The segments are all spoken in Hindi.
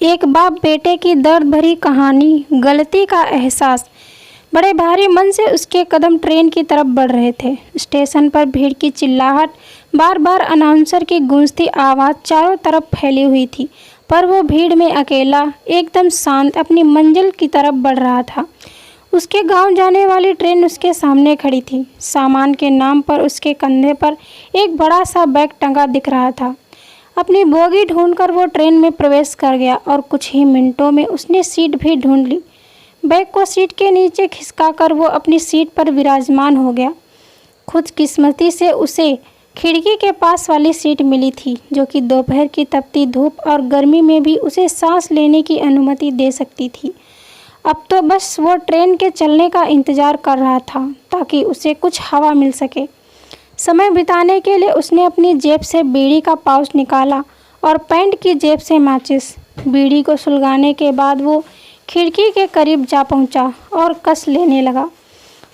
एक बाप बेटे की दर्द भरी कहानी। गलती का एहसास। बड़े भारी मन से उसके कदम ट्रेन की तरफ बढ़ रहे थे। स्टेशन पर भीड़ की चिल्लाहट, बार बार अनाउंसर की गूंजती आवाज़ चारों तरफ फैली हुई थी, पर वो भीड़ में अकेला, एकदम शांत अपनी मंजिल की तरफ बढ़ रहा था। उसके गांव जाने वाली ट्रेन उसके सामने खड़ी थी। सामान के नाम पर उसके कंधे पर एक बड़ा सा बैग टंगा दिख रहा था। अपनी बोगी ढूंढकर वो ट्रेन में प्रवेश कर गया और कुछ ही मिनटों में उसने सीट भी ढूंढ ली। बैग को सीट के नीचे खिसकाकर वो अपनी सीट पर विराजमान हो गया। खुदकिस्मती से उसे खिड़की के पास वाली सीट मिली थी, जो कि दोपहर की तपती धूप और गर्मी में भी उसे सांस लेने की अनुमति दे सकती थी। अब तो बस वो ट्रेन के चलने का इंतज़ार कर रहा था ताकि उसे कुछ हवा मिल सके। समय बिताने के लिए उसने अपनी जेब से बीड़ी का पाउच निकाला और पैंट की जेब से माचिस। बीड़ी को सुलगाने के बाद वो खिड़की के करीब जा पहुंचा और कस लेने लगा।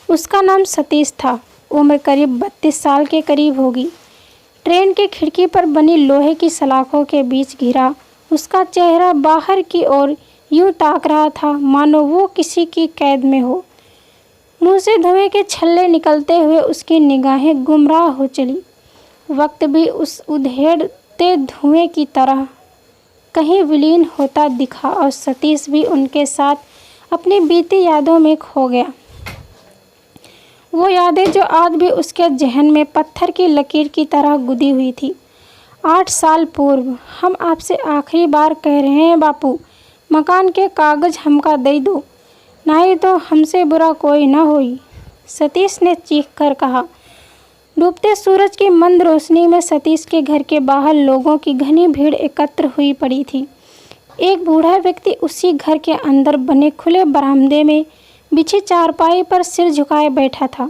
उसका नाम सतीश था। उम्र करीब 32 साल के करीब होगी। ट्रेन की खिड़की पर बनी लोहे की सलाखों के बीच घिरा उसका चेहरा बाहर की ओर यूं ताक रहा था मानो वो किसी की कैद में हो। मुंह से धुएं के छल्ले निकलते हुए उसकी निगाहें गुमराह हो चली। वक्त भी उस उधेड़ते धुएं की तरह कहीं विलीन होता दिखा और सतीश भी उनके साथ अपनी बीती यादों में खो गया। वो यादें जो आज भी उसके जहन में पत्थर की लकीर की तरह गुदी हुई थी। 8 साल पूर्व। हम आपसे आखिरी बार कह रहे हैं बापू, मकान के कागज हमका दे दो, नहीं तो हमसे बुरा कोई ना होई, सतीश ने चीख कर कहा। डूबते सूरज की मंद रोशनी में सतीश के घर के बाहर लोगों की घनी भीड़ एकत्र हुई पड़ी थी। एक बूढ़ा व्यक्ति उसी घर के अंदर बने खुले बरामदे में बिछी चारपाई पर सिर झुकाए बैठा था।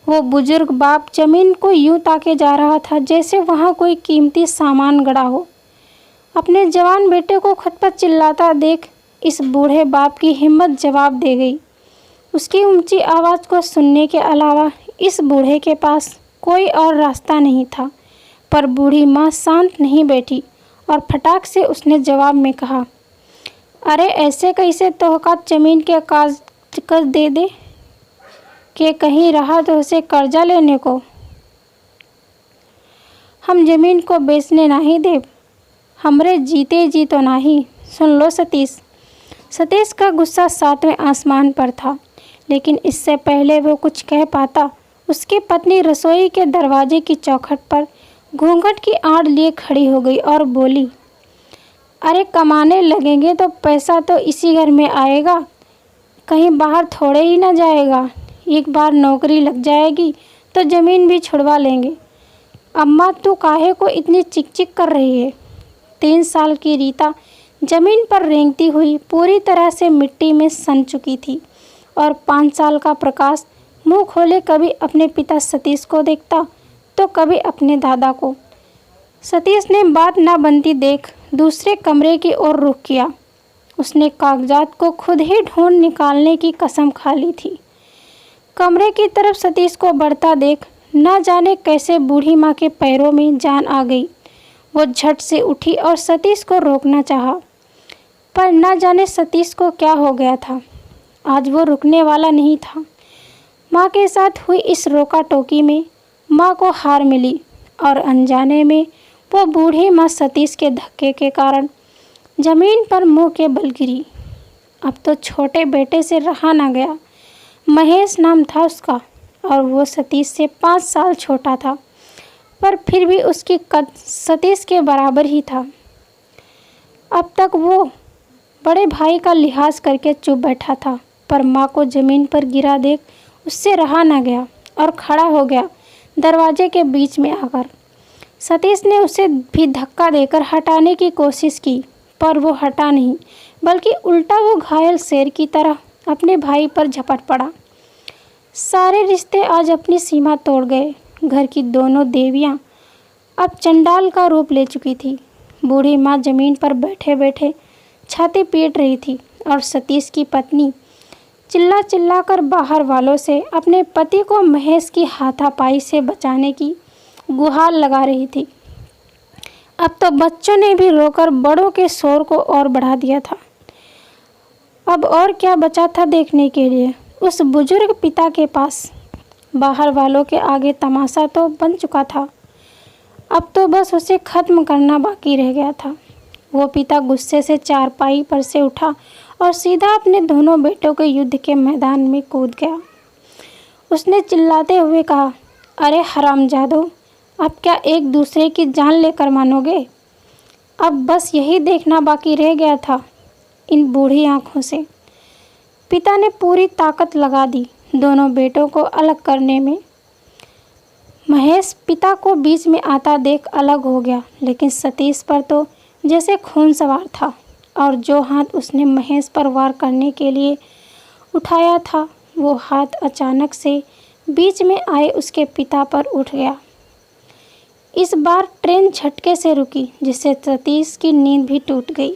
वो बुजुर्ग बाप जमीन को यूं ताके जा रहा था जैसे वहाँ कोई कीमती सामान गड़ा हो। अपने जवान बेटे को खुद पर चिल्लाता देख इस बूढ़े बाप की हिम्मत जवाब दे गई। उसकी ऊंची आवाज़ को सुनने के अलावा इस बूढ़े के पास कोई और रास्ता नहीं था। पर बूढ़ी माँ शांत नहीं बैठी और फटाक से उसने जवाब में कहा, अरे ऐसे कैसे तोहका जमीन के कागज दे दे कि कहीं रहा तो उसे कर्जा लेने को। हम जमीन को बेचने नहीं देव, हमरे जीते जी तो नहीं। सुन लो सतीश। सतीश का गुस्सा 7वें आसमान पर था, लेकिन इससे पहले वो कुछ कह पाता उसकी पत्नी रसोई के दरवाजे की चौखट पर घूंघट की आड़ लिए खड़ी हो गई और बोली, अरे कमाने लगेंगे तो पैसा तो इसी घर में आएगा, कहीं बाहर थोड़े ही ना जाएगा। एक बार नौकरी लग जाएगी तो ज़मीन भी छुड़वा लेंगे। अम्मा तू काहे को इतनी चिक कर रही है। 3 साल की रीता जमीन पर रेंगती हुई पूरी तरह से मिट्टी में सन चुकी थी और 5 साल का प्रकाश मुंह खोले कभी अपने पिता सतीश को देखता तो कभी अपने दादा को। सतीश ने बात ना बनती देख दूसरे कमरे की ओर रुख किया। उसने कागजात को खुद ही ढूंढ निकालने की कसम खा ली थी। कमरे की तरफ सतीश को बढ़ता देख ना जाने कैसे बूढ़ी माँ के पैरों में जान आ गई। वो झट से उठी और सतीश को रोकना चाहा, पर ना जाने सतीश को क्या हो गया था। आज वो रुकने वाला नहीं था। माँ के साथ हुई इस रोका टोकी में माँ को हार मिली और अनजाने में वो बूढ़ी माँ सतीश के धक्के के कारण जमीन पर मुंह के बल गिरी। अब तो छोटे बेटे से रहा ना गया। महेश नाम था उसका और वो सतीश से 5 साल छोटा था, पर फिर भी उसकी कद सतीश के बराबर ही था। अब तक वो बड़े भाई का लिहाज करके चुप बैठा था, पर माँ को ज़मीन पर गिरा देख उससे रहा ना गया और खड़ा हो गया दरवाजे के बीच में आकर। सतीश ने उसे भी धक्का देकर हटाने की कोशिश की, पर वो हटा नहीं, बल्कि उल्टा वो घायल शेर की तरह अपने भाई पर झपट पड़ा। सारे रिश्ते आज अपनी सीमा तोड़ गए। घर की दोनों देवियाँ अब चंडाल का रूप ले चुकी थी। बूढ़ी माँ जमीन पर बैठे बैठे छाती पीट रही थी और सतीश की पत्नी चिल्ला चिल्ला कर बाहर वालों से अपने पति को महेश की हाथापाई से बचाने की गुहार लगा रही थी। अब तो बच्चों ने भी रोकर बड़ों के शोर को और बढ़ा दिया था। अब और क्या बचा था देखने के लिए उस बुजुर्ग पिता के पास। बाहर वालों के आगे तमाशा तो बन चुका था, अब तो बस उसे ख़त्म करना बाकी रह गया था। वो पिता गुस्से से चारपाई पर से उठा और सीधा अपने दोनों बेटों के युद्ध के मैदान में कूद गया। उसने चिल्लाते हुए कहा, अरे हरामजादो, अब क्या एक दूसरे की जान लेकर मानोगे? अब बस यही देखना बाकी रह गया था इन बूढ़ी आँखों से। पिता ने पूरी ताकत लगा दी दोनों बेटों को अलग करने में। महेश पिता को बीच में आता देख अलग हो गया, लेकिन सतीश पर तो जैसे खून सवार था और जो हाथ उसने महेश पर वार करने के लिए उठाया था वो हाथ अचानक से बीच में आए उसके पिता पर उठ गया। इस बार ट्रेन झटके से रुकी, जिससे सतीश की नींद भी टूट गई।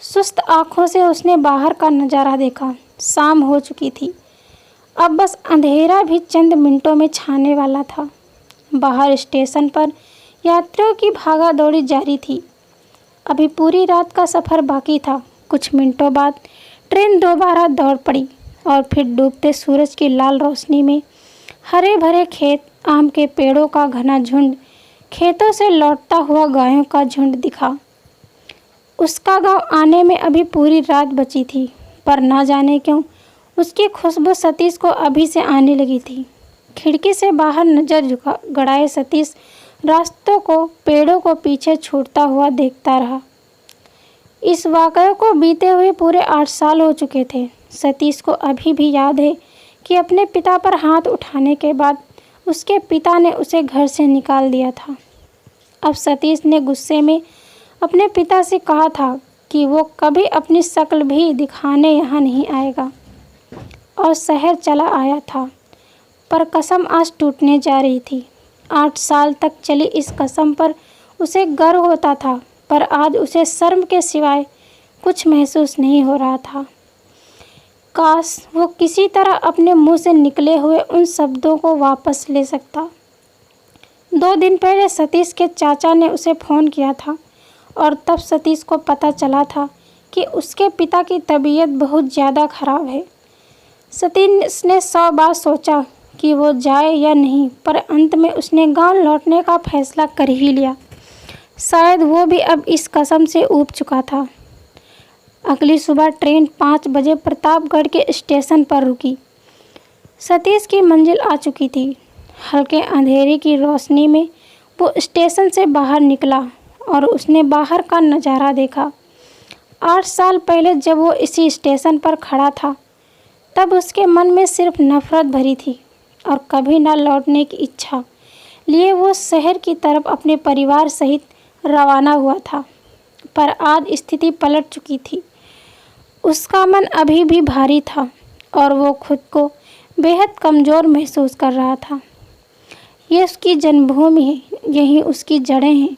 सुस्त आँखों से उसने बाहर का नज़ारा देखा। शाम हो चुकी थी, अब बस अंधेरा भी चंद मिनटों में छाने वाला था। बाहर स्टेशन पर यात्रियों की भागा दौड़ी जारी थी। अभी पूरी रात का सफ़र बाकी था। कुछ मिनटों बाद ट्रेन दोबारा दौड़ पड़ी और फिर डूबते सूरज की लाल रोशनी में हरे भरे खेत, आम के पेड़ों का घना झुंड, खेतों से लौटता हुआ गायों का झुंड दिखा। उसका गांव आने में अभी पूरी रात बची थी, पर ना जाने क्यों उसकी खुशबू सतीश को अभी से आने लगी थी। खिड़की से बाहर नज़र गड़ाए सतीश रास्तों को, पेड़ों को पीछे छूटता हुआ देखता रहा। इस वाक़ये को बीते हुए पूरे 8 साल हो चुके थे। सतीश को अभी भी याद है कि अपने पिता पर हाथ उठाने के बाद उसके पिता ने उसे घर से निकाल दिया था। अब सतीश ने गुस्से में अपने पिता से कहा था कि वो कभी अपनी शक्ल भी दिखाने यहाँ नहीं आएगा, और शहर चला आया था। पर कसम आज टूटने जा रही थी। 8 साल तक चली इस कसम पर उसे गर्व होता था, पर आज उसे शर्म के सिवाय कुछ महसूस नहीं हो रहा था। काश वो किसी तरह अपने मुंह से निकले हुए उन शब्दों को वापस ले सकता। 2 दिन पहले सतीश के चाचा ने उसे फ़ोन किया था और तब सतीश को पता चला था कि उसके पिता की तबीयत बहुत ज़्यादा ख़राब है। सतीश ने 100 बार सोचा कि वो जाए या नहीं, पर अंत में उसने गांव लौटने का फैसला कर ही लिया। शायद वो भी अब इस कसम से ऊब चुका था। अगली सुबह ट्रेन 5 बजे प्रतापगढ़ के स्टेशन पर रुकी। सतीश की मंजिल आ चुकी थी। हल्के अंधेरे की रोशनी में वो स्टेशन से बाहर निकला और उसने बाहर का नज़ारा देखा। 8 साल पहले जब वो इसी स्टेशन पर खड़ा था, तब उसके मन में सिर्फ नफ़रत भरी थी और कभी ना लौटने की इच्छा लिए वो शहर की तरफ अपने परिवार सहित रवाना हुआ था। पर आज स्थिति पलट चुकी थी। उसका मन अभी भी भारी था और वो खुद को बेहद कमज़ोर महसूस कर रहा था। ये उसकी जन्मभूमि है, यही उसकी जड़ें हैं,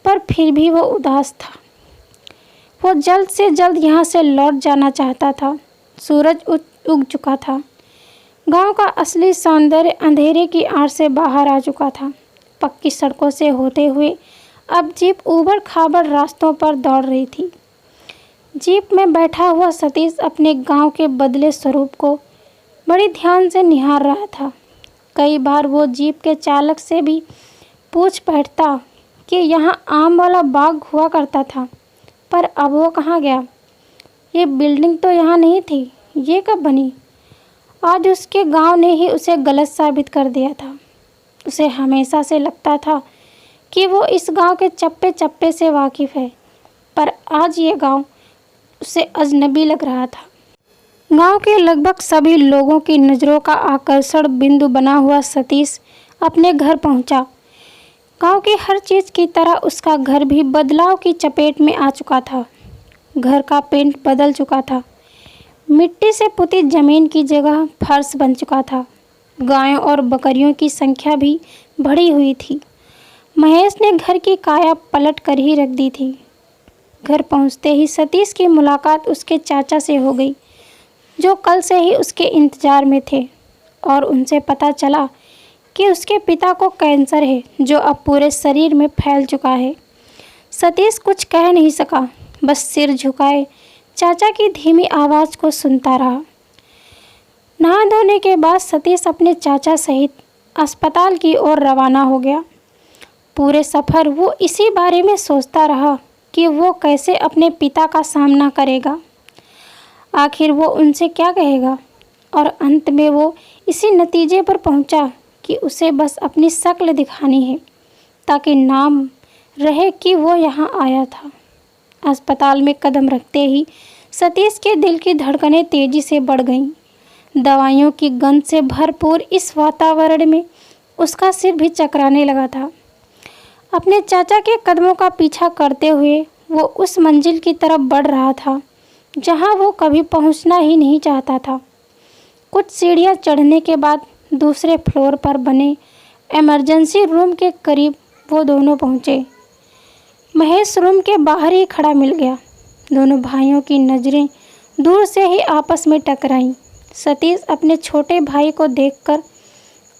पर फिर भी वो उदास था। वो जल्द से जल्द यहाँ से लौट जाना चाहता था। सूरज उग चुका था। गांव का असली सौंदर्य अंधेरे की आड़ से बाहर आ चुका था। पक्की सड़कों से होते हुए अब जीप ऊबड़ खाबड़ रास्तों पर दौड़ रही थी। जीप में बैठा हुआ सतीश अपने गांव के बदले स्वरूप को बड़ी ध्यान से निहार रहा था। कई बार वो जीप के चालक से भी पूछ बैठता कि यहाँ आम वाला बाग हुआ करता था, पर अब वो कहाँ गया? ये बिल्डिंग तो यहाँ नहीं थी, ये कब बनी? आज उसके गांव ने ही उसे गलत साबित कर दिया था। उसे हमेशा से लगता था कि वो इस गांव के चप्पे चप्पे से वाकिफ़ है, पर आज ये गांव उसे अजनबी लग रहा था। गांव के लगभग सभी लोगों की नज़रों का आकर्षण बिंदु बना हुआ सतीश अपने घर पहुंचा। गांव की हर चीज़ की तरह उसका घर भी बदलाव की चपेट में आ चुका था। घर का पेंट बदल चुका था। मिट्टी से पुती ज़मीन की जगह फर्श बन चुका था। गायों और बकरियों की संख्या भी बढ़ी हुई थी। महेश ने घर की काया पलट कर ही रख दी थी। घर पहुंचते ही सतीश की मुलाकात उसके चाचा से हो गई, जो कल से ही उसके इंतज़ार में थे, और उनसे पता चला कि उसके पिता को कैंसर है, जो अब पूरे शरीर में फैल चुका है। सतीश कुछ कह नहीं सका, बस सिर झुकाए चाचा की धीमी आवाज़ को सुनता रहा। नहा धोने के बाद सतीश अपने चाचा सहित अस्पताल की ओर रवाना हो गया। पूरे सफ़र वो इसी बारे में सोचता रहा कि वो कैसे अपने पिता का सामना करेगा, आखिर वो उनसे क्या कहेगा। और अंत में वो इसी नतीजे पर पहुंचा कि उसे बस अपनी शक्ल दिखानी है ताकि नाम रहे कि वो यहाँ आया था। अस्पताल में कदम रखते ही सतीश के दिल की धड़कनें तेज़ी से बढ़ गईं। दवाइयों की गंध से भरपूर इस वातावरण में उसका सिर भी चकराने लगा था। अपने चाचा के कदमों का पीछा करते हुए वो उस मंजिल की तरफ बढ़ रहा था जहां वो कभी पहुंचना ही नहीं चाहता था। कुछ सीढ़ियां चढ़ने के बाद दूसरे फ्लोर पर बने इमरजेंसी रूम के करीब वो दोनों पहुंचे। महेश रूम के बाहर ही खड़ा मिल गया। दोनों भाइयों की नज़रें दूर से ही आपस में टकराईं। सतीश अपने छोटे भाई को देखकर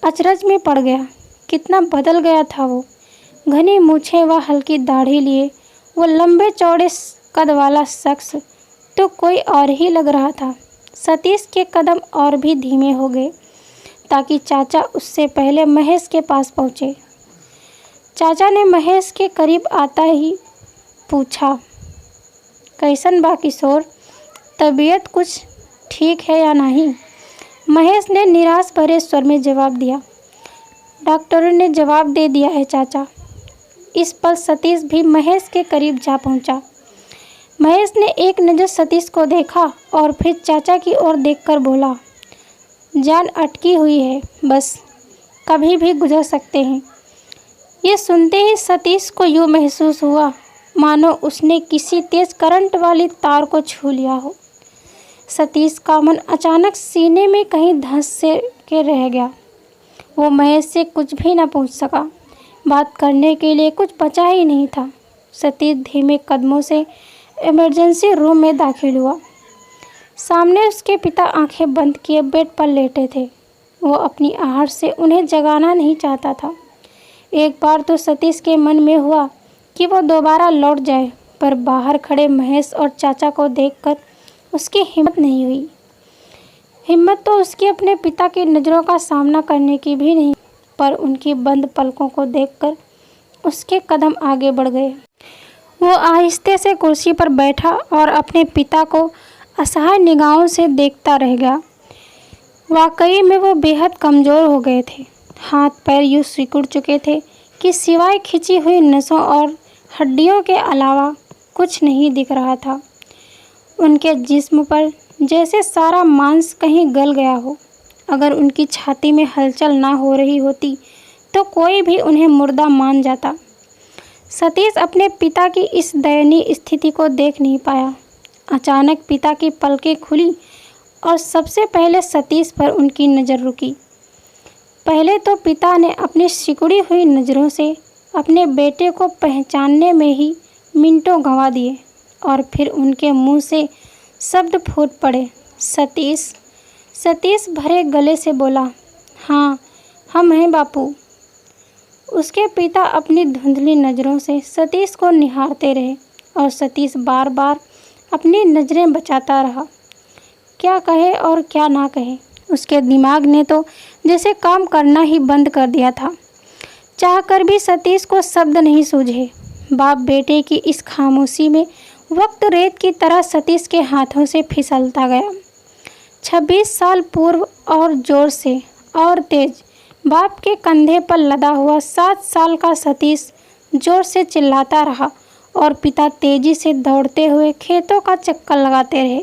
अचरज में पड़ गया। कितना बदल गया था वो। घनी मूछें व हल्की दाढ़ी लिए वो लंबे चौड़े कद वाला शख्स तो कोई और ही लग रहा था। सतीश के कदम और भी धीमे हो गए ताकि चाचा उससे पहले महेश के पास पहुँचे। चाचा ने महेश के करीब आता ही पूछा, कैसन बा किशोर, तबीयत कुछ ठीक है या नहीं? महेश ने निराश भरे स्वर में जवाब दिया, डॉक्टरों ने जवाब दे दिया है चाचा। इस पर सतीश भी महेश के करीब जा पहुंचा। महेश ने एक नज़र सतीश को देखा और फिर चाचा की ओर देखकर बोला, जान अटकी हुई है, बस कभी भी गुजर सकते हैं। ये सुनते ही सतीश को यूँ महसूस हुआ मानो उसने किसी तेज करंट वाली तार को छू लिया हो। सतीश का मन अचानक सीने में कहीं धंस से के रह गया। वो महेश से कुछ भी न पूछ सका। बात करने के लिए कुछ बचा ही नहीं था। सतीश धीमे कदमों से इमरजेंसी रूम में दाखिल हुआ। सामने उसके पिता आंखें बंद किए बेड पर लेटे थे। वो अपनी आहट से उन्हें जगाना नहीं चाहता था। एक बार तो सतीश के मन में हुआ कि वो दोबारा लौट जाए, पर बाहर खड़े महेश और चाचा को देखकर उसकी हिम्मत नहीं हुई। हिम्मत तो उसकी अपने पिता की नज़रों का सामना करने की भी नहीं, पर उनकी बंद पलकों को देखकर उसके कदम आगे बढ़ गए। वो आहिस्ते से कुर्सी पर बैठा और अपने पिता को असहाय निगाहों से देखता रह गया। वाकई में वो बेहद कमज़ोर हो गए थे। हाथ पैर यूँ सिकुड़ चुके थे कि सिवाय खिंची हुई नसों और हड्डियों के अलावा कुछ नहीं दिख रहा था। उनके जिस्म पर जैसे सारा मांस कहीं गल गया हो। अगर उनकी छाती में हलचल ना हो रही होती तो कोई भी उन्हें मुर्दा मान जाता। सतीश अपने पिता की इस दयनीय स्थिति को देख नहीं पाया। अचानक पिता की पलकें खुली और सबसे पहले सतीश पर उनकी नज़र रुकी। पहले तो पिता ने अपनी सिकुड़ी हुई नज़रों से अपने बेटे को पहचानने में ही मिनटों गंवा दिए और फिर उनके मुंह से शब्द फूट पड़े, सतीश। सतीश भरे गले से बोला, हाँ हम हैं बापू। उसके पिता अपनी धुंधली नज़रों से सतीश को निहारते रहे और सतीश बार बार अपनी नज़रें बचाता रहा। क्या कहे और क्या ना कहे, उसके दिमाग ने तो जैसे काम करना ही बंद कर दिया था। चाहकर भी सतीश को शब्द नहीं सूझे। बाप बेटे की इस खामोशी में वक्त रेत की तरह सतीश के हाथों से फिसलता गया। 26 साल पूर्व और जोर से और तेज बाप के कंधे पर लदा हुआ 7 साल का सतीश जोर से चिल्लाता रहा और पिता तेजी से दौड़ते हुए खेतों का चक्कर लगाते रहे।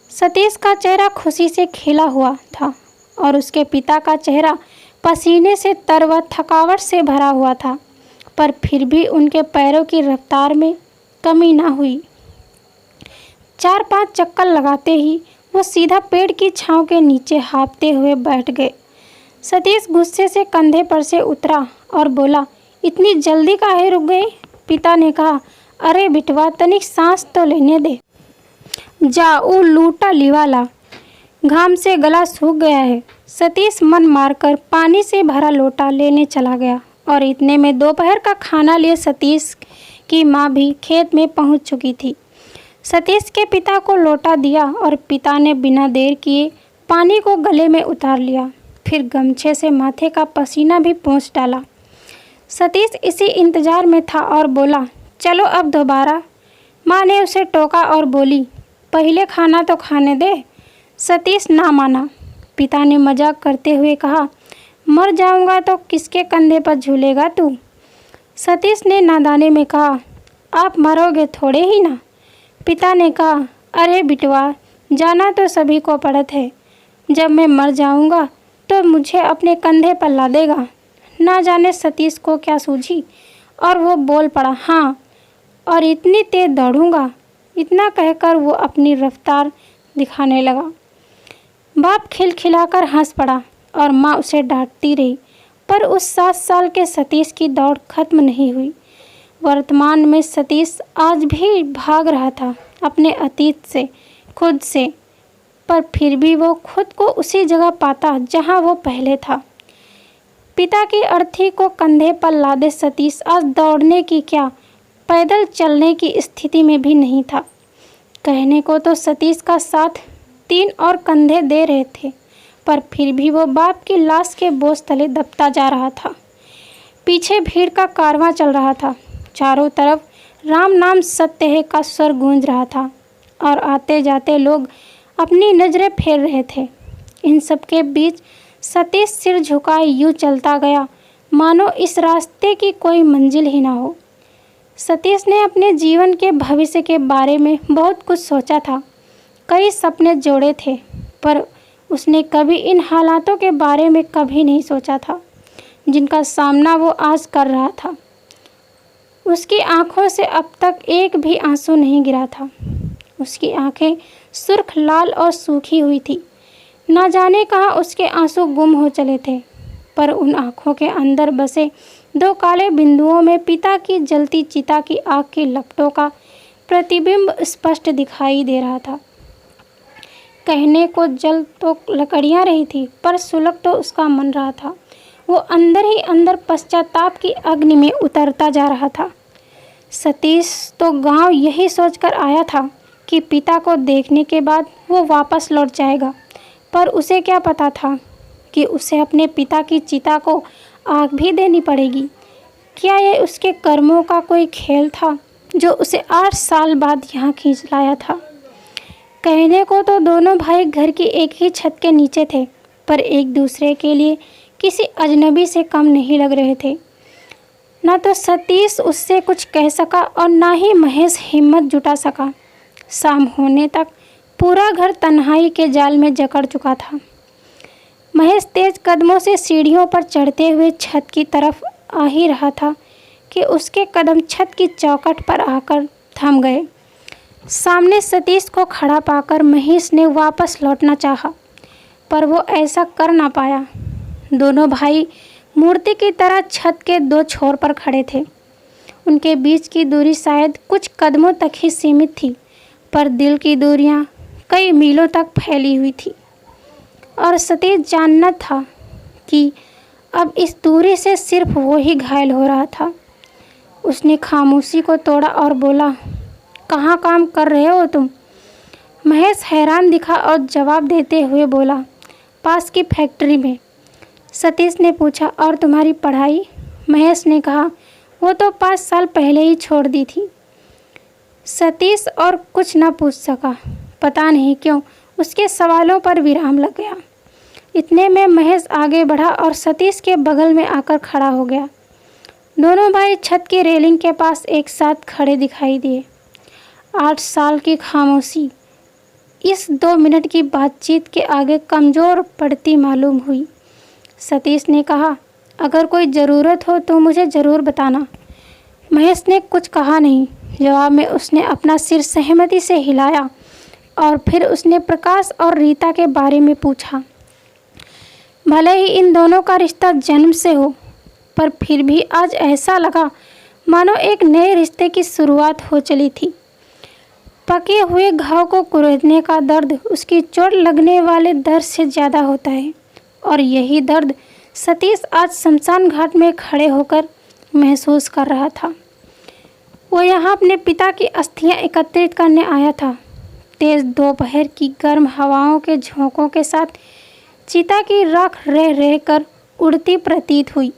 सतीश का चेहरा खुशी से खिला हुआ था और उसके पिता का चेहरा पसीने से तर व थकावट से भरा हुआ था, पर फिर भी उनके पैरों की रफ्तार में कमी ना हुई। 4-5 चक्कर लगाते ही वो सीधा पेड़ की छांव के नीचे हाँफते हुए बैठ गए। सतीश गुस्से से कंधे पर से उतरा और बोला, इतनी जल्दी काहे रुक गए? पिता ने कहा, अरे बिटवा तनिक सांस तो लेने दे। जा वो लूटा लिवाला, घाम से गला सूख गया है। सतीश मन मारकर पानी से भरा लोटा लेने चला गया और इतने में दोपहर का खाना लिए सतीश कि माँ भी खेत में पहुंच चुकी थी। सतीश के पिता को लोटा दिया और पिता ने बिना देर किए पानी को गले में उतार लिया, फिर गमछे से माथे का पसीना भी पोंछ डाला। सतीश इसी इंतजार में था और बोला, चलो अब दोबारा। माँ ने उसे टोका और बोली, पहले खाना तो खाने दे। सतीश ना माना। पिता ने मजाक करते हुए कहा, मर जाऊंगा तो किसके कंधे पर झूलेगा तू। सतीश ने नादानी में कहा, आप मरोगे थोड़े ही ना। पिता ने कहा, अरे बिटवा, जाना तो सभी को पड़त है। जब मैं मर जाऊंगा तो मुझे अपने कंधे पर लादेगा। ना जाने सतीश को क्या सूझी और वो बोल पड़ा, हाँ, और इतनी तेज दौड़ूंगा। इतना कहकर वो अपनी रफ्तार दिखाने लगा। बाप खिलखिलाकर हंस पड़ा और माँ उसे डांटती रही, पर उस 7 साल के सतीश की दौड़ खत्म नहीं हुई। वर्तमान में सतीश आज भी भाग रहा था अपने अतीत से, खुद से, पर फिर भी वो खुद को उसी जगह पाता जहां वो पहले था। पिता की अर्थी को कंधे पर लादे सतीश आज दौड़ने की क्या, पैदल चलने की स्थिति में भी नहीं था। कहने को तो सतीश का साथ 3 और कंधे दे रहे थे, पर फिर भी वो बाप की लाश के बोझ तले दबता जा रहा था। पीछे भीड़ का कारवां चल रहा था। चारों तरफ राम नाम सत्य है का स्वर गूंज रहा था और आते जाते लोग अपनी नज़रें फेर रहे थे। इन सब के बीच सतीश सिर झुकाए यूं चलता गया मानो इस रास्ते की कोई मंजिल ही ना हो। सतीश ने अपने जीवन के भविष्य के बारे में बहुत कुछ सोचा था, कई सपने जोड़े थे, पर उसने कभी इन हालातों के बारे में कभी नहीं सोचा था जिनका सामना वो आज कर रहा था। उसकी आंखों से अब तक एक भी आंसू नहीं गिरा था। उसकी आंखें सुर्ख लाल और सूखी हुई थी। ना जाने कहाँ उसके आंसू गुम हो चले थे, पर उन आंखों के अंदर बसे 2 काले बिंदुओं में पिता की जलती चिता की आग की लपटों का प्रतिबिंब स्पष्ट दिखाई दे रहा था। कहने को जल तो लकड़ियां रही थी, पर सुलग तो उसका मन रहा था। वो अंदर ही अंदर पश्चाताप की अग्नि में उतरता जा रहा था। सतीश तो गांव यही सोचकर आया था कि पिता को देखने के बाद वो वापस लौट जाएगा, पर उसे क्या पता था कि उसे अपने पिता की चिता को आग भी देनी पड़ेगी। क्या ये उसके कर्मों का कोई खेल था जो उसे 8 साल बाद यहाँ खींच लाया था। कहने को तो दोनों भाई घर की एक ही छत के नीचे थे, पर एक दूसरे के लिए किसी अजनबी से कम नहीं लग रहे थे। ना तो सतीश उससे कुछ कह सका और ना ही महेश हिम्मत जुटा सका। शाम होने तक पूरा घर तन्हाई के जाल में जकड़ चुका था। महेश तेज कदमों से सीढ़ियों पर चढ़ते हुए छत की तरफ आ ही रहा था कि उसके कदम छत की चौखट पर आकर थम गए। सामने सतीश को खड़ा पाकर महेश ने वापस लौटना चाहा, पर वो ऐसा कर ना पाया। दोनों भाई मूर्ति की तरह छत के 2 छोर पर खड़े थे। उनके बीच की दूरी शायद कुछ कदमों तक ही सीमित थी, पर दिल की दूरियां कई मीलों तक फैली हुई थी। और सतीश जानना था कि अब इस दूरी से सिर्फ वो ही घायल हो रहा था। उसने खामोशी को तोड़ा और बोला, कहाँ काम कर रहे हो तुम? महेश हैरान दिखा और जवाब देते हुए बोला, पास की फैक्ट्री में। सतीश ने पूछा, और तुम्हारी पढ़ाई? महेश ने कहा, वो तो 5 साल पहले ही छोड़ दी थी। सतीश और कुछ न पूछ सका। पता नहीं क्यों उसके सवालों पर विराम लग गया। इतने में महेश आगे बढ़ा और सतीश के बगल में आकर खड़ा हो गया। दोनों भाई छत की रेलिंग के पास एक साथ खड़े दिखाई दिए। 8 साल की खामोशी इस 2 मिनट की बातचीत के आगे कमज़ोर पड़ती मालूम हुई। सतीश ने कहा, अगर कोई ज़रूरत हो तो मुझे ज़रूर बताना। महेश ने कुछ कहा नहीं। जवाब में उसने अपना सिर सहमति से हिलाया और फिर उसने प्रकाश और रीता के बारे में पूछा। भले ही इन दोनों का रिश्ता जन्म से हो, पर फिर भी आज ऐसा लगा मानो एक नए रिश्ते की शुरुआत हो चली थी। पके हुए घाव को कुरेदने का दर्द उसकी चोट लगने वाले दर्द से ज़्यादा होता है, और यही दर्द सतीश आज शमशान घाट में खड़े होकर महसूस कर रहा था। वो यहाँ अपने पिता की अस्थियां एकत्रित करने आया था। तेज दोपहर की गर्म हवाओं के झोंकों के साथ चिता की राख रह रह कर उड़ती प्रतीत हुई।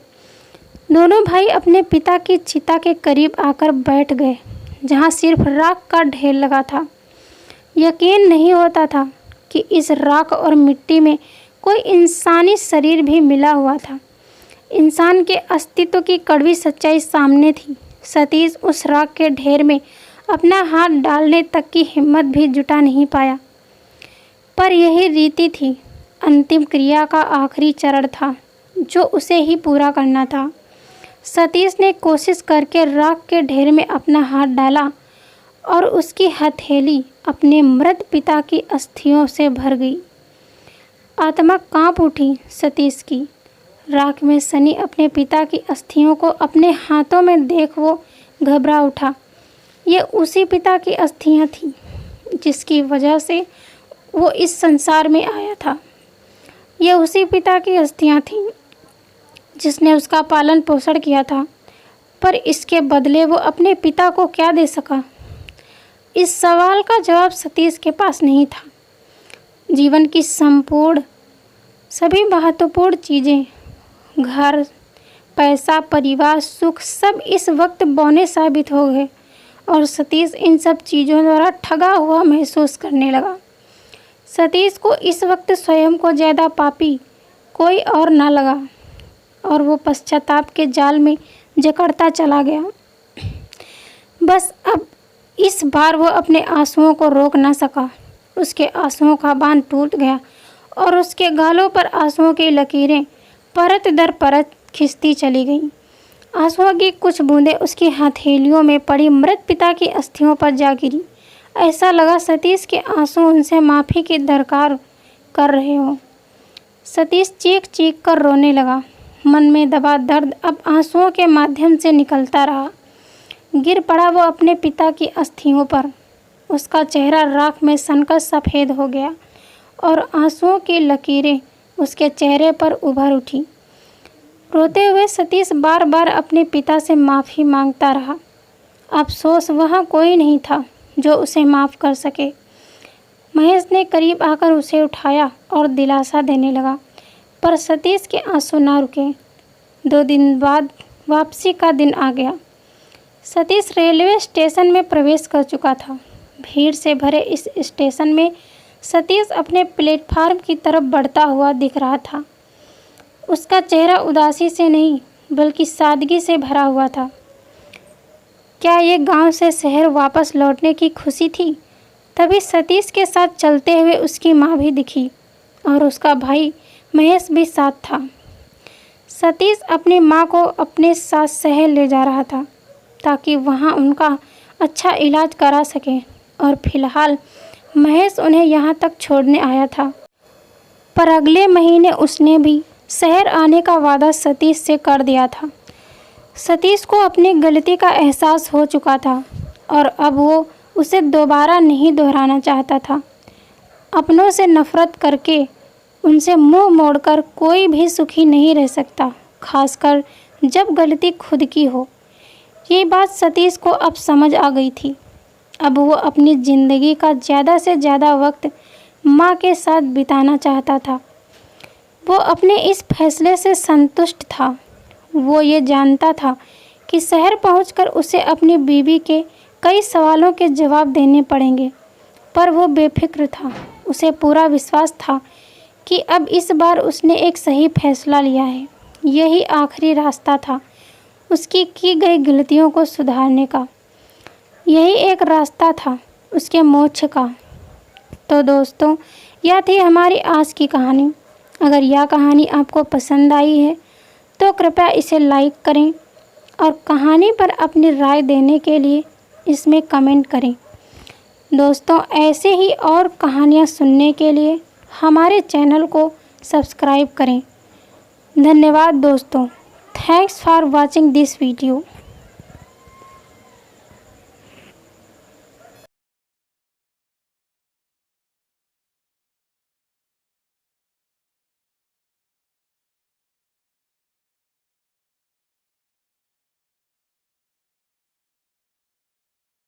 दोनों भाई अपने पिता की चिता के करीब आकर बैठ गए, जहाँ सिर्फ राख का ढेर लगा था। यकीन नहीं होता था कि इस राख और मिट्टी में कोई इंसानी शरीर भी मिला हुआ था। इंसान के अस्तित्व की कड़वी सच्चाई सामने थी। सतीश उस राख के ढेर में अपना हाथ डालने तक की हिम्मत भी जुटा नहीं पाया। पर यही रीति थी, अंतिम क्रिया का आखिरी चरण था जो उसे ही पूरा करना था। सतीश ने कोशिश करके राख के ढेर में अपना हाथ डाला और उसकी हथेली अपने मृत पिता की अस्थियों से भर गई। आत्मा कांप उठी सतीश की। राख में सनी अपने पिता की अस्थियों को अपने हाथों में देख वो घबरा उठा। ये उसी पिता की अस्थियां थीं जिसकी वजह से वो इस संसार में आया था। ये उसी पिता की अस्थियां थीं जिसने उसका पालन पोषण किया था, पर इसके बदले वो अपने पिता को क्या दे सका? इस सवाल का जवाब सतीश के पास नहीं था। जीवन की संपूर्ण सभी महत्वपूर्ण चीज़ें, घर, पैसा, परिवार, सुख, सब इस वक्त बौने साबित हो गए और सतीश इन सब चीज़ों द्वारा ठगा हुआ महसूस करने लगा। सतीश को इस वक्त स्वयं को ज़्यादा पापी कोई और ना लगा और वो पश्चाताप के जाल में जकड़ता चला गया। बस अब इस बार वो अपने आंसुओं को रोक ना सका। उसके आंसुओं का बांध टूट गया और उसके गालों पर आंसुओं की लकीरें परत दर परत खिंचती चली गईं। आंसुओं की कुछ बूंदें उसकी हथेलियों में पड़ी मृत पिता की अस्थियों पर जा गिरी। ऐसा लगा सतीश के आंसू उनसे माफ़ी की दरकार कर रहे हों। सतीश चीख चीख कर रोने लगा। मन में दबा दर्द अब आंसुओं के माध्यम से निकलता रहा। गिर पड़ा वो अपने पिता की अस्थियों पर। उसका चेहरा राख में सनकर सफ़ेद हो गया और आंसुओं की लकीरें उसके चेहरे पर उभर उठी। रोते हुए सतीश बार बार अपने पिता से माफ़ी मांगता रहा। अफसोस वहाँ कोई नहीं था जो उसे माफ़ कर सके। महेश ने करीब आकर उसे उठाया और दिलासा देने लगा, पर सतीश के आंसू ना रुके। 2 दिन बाद वापसी का दिन आ गया। सतीश रेलवे स्टेशन में प्रवेश कर चुका था। भीड़ से भरे इस स्टेशन में सतीश अपने प्लेटफार्म की तरफ बढ़ता हुआ दिख रहा था। उसका चेहरा उदासी से नहीं बल्कि सादगी से भरा हुआ था। क्या ये गांव से शहर वापस लौटने की खुशी थी? तभी सतीश के साथ चलते हुए उसकी माँ भी दिखी और उसका भाई महेश भी साथ था। सतीश अपनी माँ को अपने साथ शहर ले जा रहा था ताकि वहाँ उनका अच्छा इलाज करा सके और फिलहाल महेश उन्हें यहाँ तक छोड़ने आया था। पर अगले महीने उसने भी शहर आने का वादा सतीश से कर दिया था। सतीश को अपनी गलती का एहसास हो चुका था और अब वो उसे दोबारा नहीं दोहराना चाहता था। अपनों से नफरत करके उनसे मुंह मोड़कर कोई भी सुखी नहीं रह सकता, खासकर जब गलती खुद की हो। ये बात सतीश को अब समझ आ गई थी। अब वो अपनी ज़िंदगी का ज़्यादा से ज़्यादा वक्त माँ के साथ बिताना चाहता था। वो अपने इस फैसले से संतुष्ट था। वो ये जानता था कि शहर पहुंचकर उसे अपनी बीवी के कई सवालों के जवाब देने पड़ेंगे, पर वो बेफिक्र था। उसे पूरा विश्वास था कि अब इस बार उसने एक सही फैसला लिया है। यही आखिरी रास्ता था उसकी की गई गलतियों को सुधारने का। यही एक रास्ता था उसके मोक्ष का। तो दोस्तों, यह थी हमारी आज की कहानी। अगर यह कहानी आपको पसंद आई है तो कृपया इसे लाइक करें और कहानी पर अपनी राय देने के लिए इसमें कमेंट करें। दोस्तों, ऐसे ही और कहानियाँ सुनने के लिए हमारे चैनल को सब्सक्राइब करें। धन्यवाद दोस्तों। Thanks for watching this video.